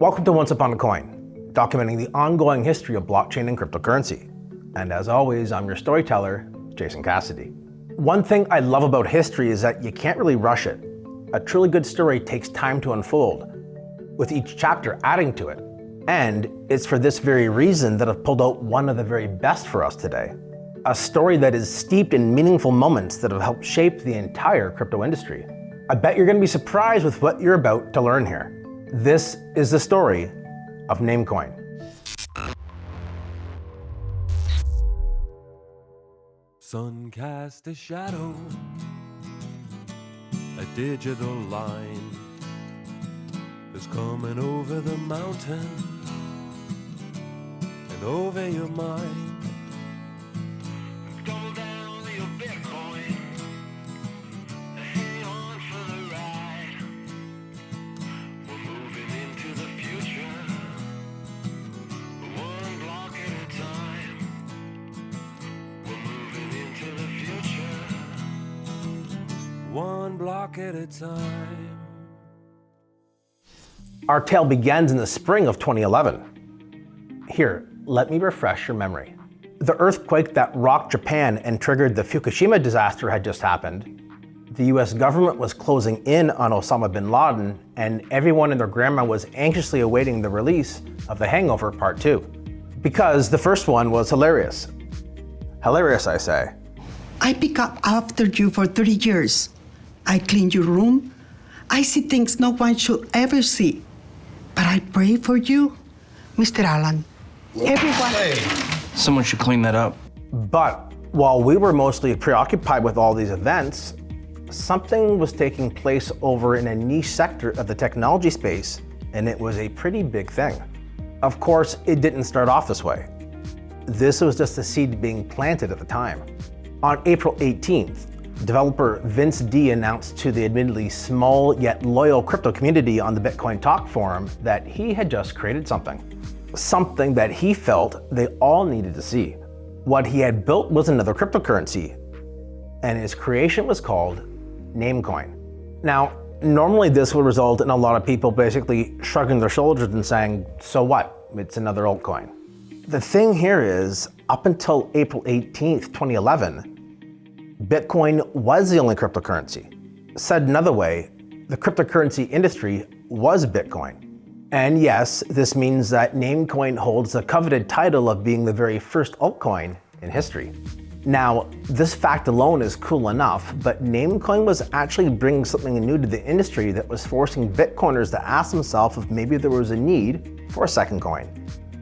Welcome to Once Upon a Coin, documenting the ongoing history of blockchain and cryptocurrency. And as always, I'm your storyteller, Jason Cassidy. One thing I love about history is that you can't really rush it. A truly good story takes time to unfold, with each chapter adding to it. And it's for this very reason that I've pulled out one of the very best for us today. A story that is steeped in meaningful moments that have helped shape the entire crypto industry. I bet you're going to be surprised with what you're about to learn here. This is the story of Namecoin. Sun cast a shadow, a digital line is coming over the mountain and over your mind. Double down your Bitcoin, hang on for the ride. We're moving into the future, one block at a time. We're moving into the future, one block at a time. Our tale begins in the spring of 2011. Here, let me refresh your memory. The earthquake that rocked Japan and triggered the Fukushima disaster had just happened. The US government was closing in on Osama bin Laden, and everyone and their grandma was anxiously awaiting the release of The Hangover Part 2. Because the first one was hilarious. Hilarious, I say. I pick up after you for 30 years. I clean your room. I see things no one should ever see. But I pray for you, Mr. Allen. Everyone. Hey, someone should clean that up. But while we were mostly preoccupied with all these events, something was taking place over in a niche sector of the technology space, and it was a pretty big thing. Of course, it didn't start off this way. This was just a seed being planted at the time. On April 18th, developer Vince D announced to the admittedly small yet loyal crypto community on the Bitcoin Talk forum that he had just created something. Something that he felt they all needed to see. What he had built was another cryptocurrency, and his creation was called Namecoin. Now, normally this would result in a lot of people basically shrugging their shoulders and saying, so what? It's another altcoin. The thing here is, up until April 18th, 2011, Bitcoin was the only cryptocurrency. Said another way, the cryptocurrency industry was Bitcoin. And yes, this means that Namecoin holds the coveted title of being the very first altcoin in history. Now, this fact alone is cool enough, but Namecoin was actually bringing something new to the industry that was forcing Bitcoiners to ask themselves if maybe there was a need for a second coin.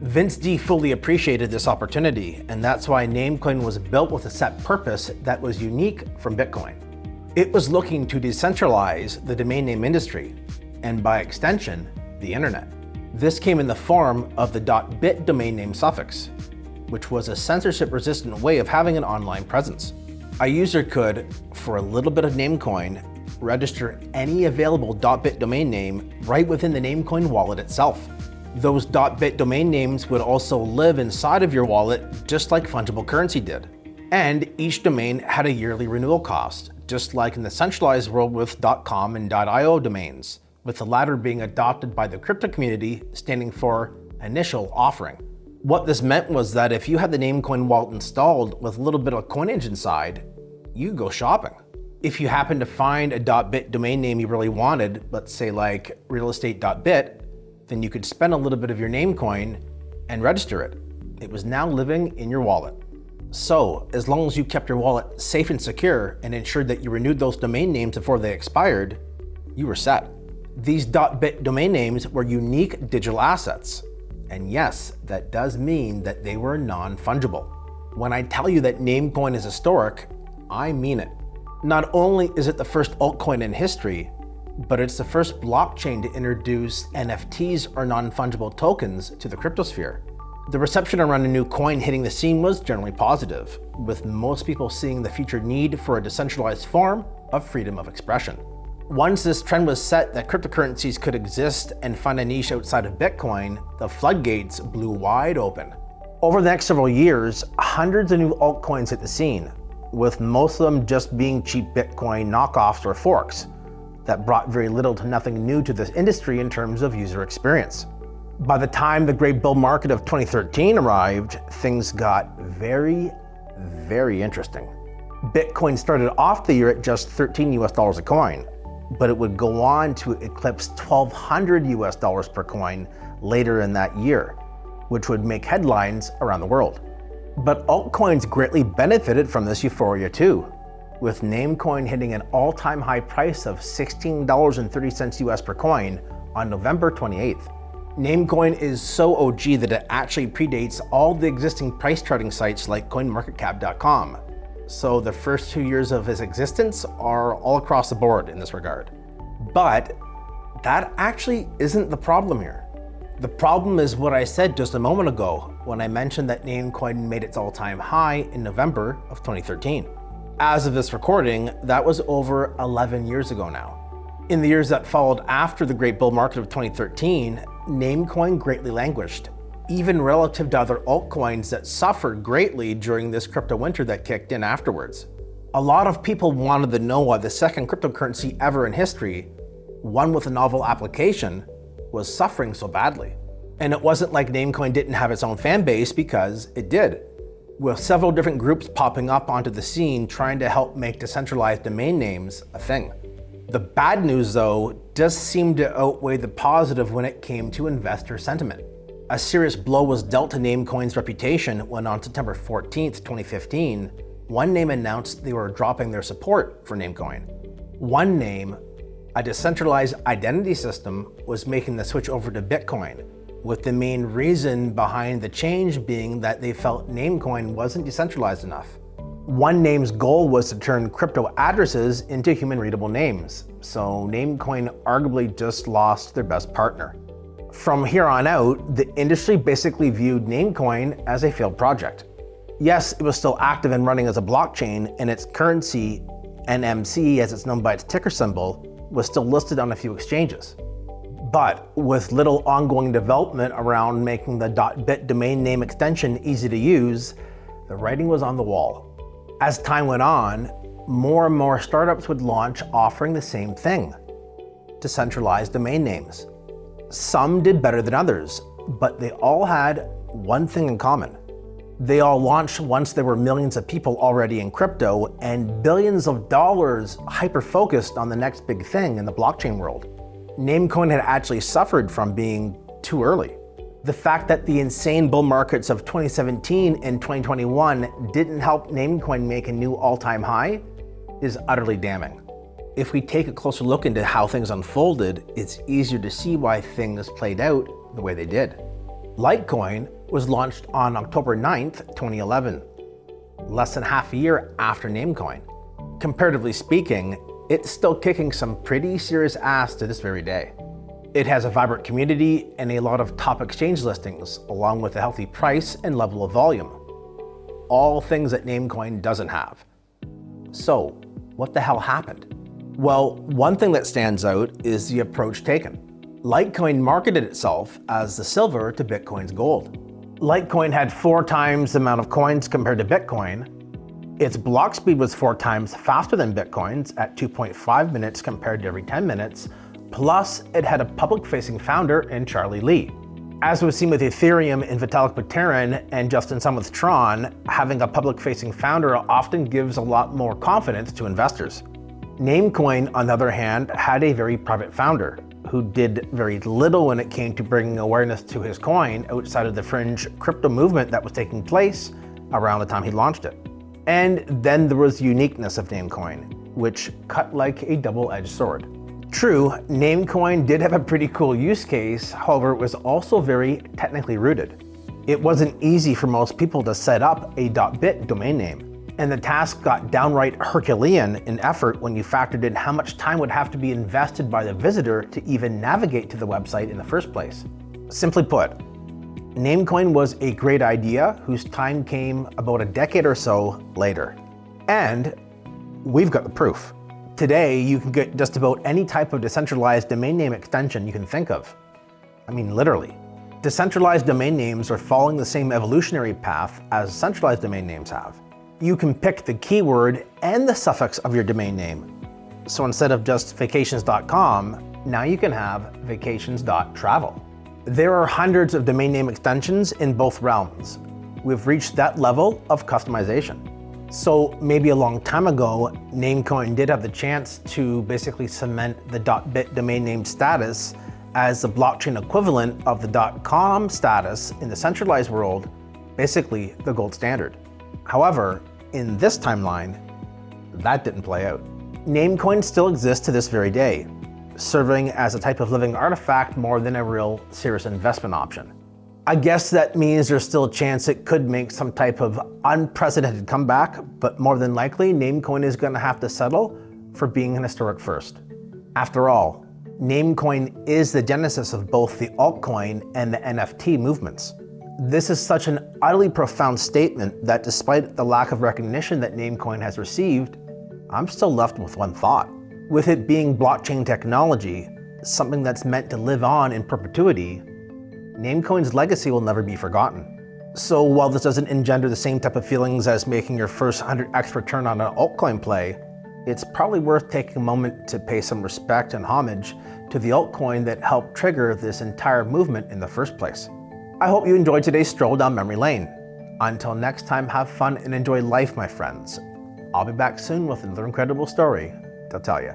Vince D fully appreciated this opportunity, and that's why Namecoin was built with a set purpose that was unique from Bitcoin. It was looking to decentralize the domain name industry, and by extension, the internet. This came in the form of the .bit domain name suffix, which was a censorship-resistant way of having an online presence. A user could, for a little bit of Namecoin, register any available .bit domain name right within the Namecoin wallet itself. Those .bit domain names would also live inside of your wallet just like fungible currency did. And each domain had a yearly renewal cost, just like in the centralized world with .com and .io domains, with the latter being adopted by the crypto community standing for initial offering. What this meant was that if you had the Namecoin wallet installed with a little bit of coinage inside, you could go shopping. If you happened to find a .bit domain name you really wanted, let's say like realestate.bit, then you could spend a little bit of your Namecoin and register it. It was now living in your wallet. So, as long as you kept your wallet safe and secure and ensured that you renewed those domain names before they expired, you were set. These .bit domain names were unique digital assets. And yes, that does mean that they were non-fungible. When I tell you that Namecoin is historic, I mean it. Not only is it the first altcoin in history, but it's the first blockchain to introduce NFTs or non-fungible tokens to the cryptosphere. The reception around a new coin hitting the scene was generally positive, with most people seeing the future need for a decentralized form of freedom of expression. Once this trend was set that cryptocurrencies could exist and find a niche outside of Bitcoin, the floodgates blew wide open. Over the next several years, hundreds of new altcoins hit the scene, with most of them just being cheap Bitcoin knockoffs or forks that brought very little to nothing new to this industry in terms of user experience. By the time the great bull market of 2013 arrived, things got very, very interesting. Bitcoin started off the year at just $13 a coin, but it would go on to eclipse $1,200 per coin later in that year, which would make headlines around the world. But altcoins greatly benefited from this euphoria too, with Namecoin hitting an all-time high price of $16.30 US per coin on November 28th. Namecoin is so OG that it actually predates all the existing price charting sites like coinmarketcap.com. So the first 2 years of its existence are all across the board in this regard. But that actually isn't the problem here. The problem is what I said just a moment ago when I mentioned that Namecoin made its all-time high in November of 2013. As of this recording, that was over 11 years ago now. In the years that followed after the great bull market of 2013, Namecoin greatly languished, even relative to other altcoins that suffered greatly during this crypto winter that kicked in afterwards. A lot of people wanted to know why the second cryptocurrency ever in history, one with a novel application, was suffering so badly. And it wasn't like Namecoin didn't have its own fan base, because it did, with several different groups popping up onto the scene trying to help make decentralized domain names a thing. The bad news, though, does seem to outweigh the positive when it came to investor sentiment. A serious blow was dealt to Namecoin's reputation when on September 14th, 2015, One Name announced they were dropping their support for Namecoin. One Name, a decentralized identity system, was making the switch over to Bitcoin, with the main reason behind the change being that they felt Namecoin wasn't decentralized enough. One Name's goal was to turn crypto addresses into human-readable names, so Namecoin arguably just lost their best partner. From here on out, the industry basically viewed Namecoin as a failed project. Yes, it was still active and running as a blockchain, and its currency, NMC as it's known by its ticker symbol, was still listed on a few exchanges. But with little ongoing development around making the .bit domain name extension easy to use, the writing was on the wall. As time went on, more and more startups would launch offering the same thing: decentralized domain names. Some did better than others, but they all had one thing in common. They all launched once there were millions of people already in crypto and billions of dollars hyper-focused on the next big thing in the blockchain world. Namecoin had actually suffered from being too early. The fact that the insane bull markets of 2017 and 2021 didn't help Namecoin make a new all-time high is utterly damning. If we take a closer look into how things unfolded, it's easier to see why things played out the way they did. Litecoin was launched on October 9th, 2011, less than half a year after Namecoin. Comparatively speaking, it's still kicking some pretty serious ass to this very day. It has a vibrant community and a lot of top exchange listings, along with a healthy price and level of volume. All things that Namecoin doesn't have. So, what the hell happened? Well, one thing that stands out is the approach taken. Litecoin marketed itself as the silver to Bitcoin's gold. Litecoin had 4 times the amount of coins compared to Bitcoin. Its block speed was 4 times faster than Bitcoin's at 2.5 minutes compared to every 10 minutes. Plus, it had a public-facing founder in Charlie Lee. As was seen with Ethereum and Vitalik Buterin and Justin Sun with Tron, having a public-facing founder often gives a lot more confidence to investors. Namecoin, on the other hand, had a very private founder who did very little when it came to bringing awareness to his coin outside of the fringe crypto movement that was taking place around the time he launched it. And then there was the uniqueness of Namecoin, which cut like a double-edged sword. True, Namecoin did have a pretty cool use case, however, it was also very technically rooted. It wasn't easy for most people to set up a .bit domain name, and the task got downright Herculean in effort when you factored in how much time would have to be invested by the visitor to even navigate to the website in the first place. Simply put, Namecoin was a great idea whose time came about a decade or so later. And we've got the proof. Today, you can get just about any type of decentralized domain name extension you can think of. I mean, literally. Decentralized domain names are following the same evolutionary path as centralized domain names have. You can pick the keyword and the suffix of your domain name. So instead of just vacations.com, now you can have vacations.travel. There are hundreds of domain name extensions in both realms. We've reached that level of customization. So maybe a long time ago, Namecoin did have the chance to basically cement the .bit domain name status as the blockchain equivalent of the .com status in the centralized world, basically the gold standard. However, in this timeline, that didn't play out. Namecoin still exists to this very day, serving as a type of living artifact more than a real serious investment option. I guess that means there's still a chance it could make some type of unprecedented comeback, but more than likely, Namecoin is going to have to settle for being an historic first. After all, Namecoin is the genesis of both the altcoin and the NFT movements. This is such an utterly profound statement that despite the lack of recognition that Namecoin has received, I'm still left with one thought. With it being blockchain technology, something that's meant to live on in perpetuity, Namecoin's legacy will never be forgotten. So while this doesn't engender the same type of feelings as making your first 100x return on an altcoin play, it's probably worth taking a moment to pay some respect and homage to the altcoin that helped trigger this entire movement in the first place. I hope you enjoyed today's stroll down memory lane. Until next time, have fun and enjoy life, my friends. I'll be back soon with another incredible story to tell you.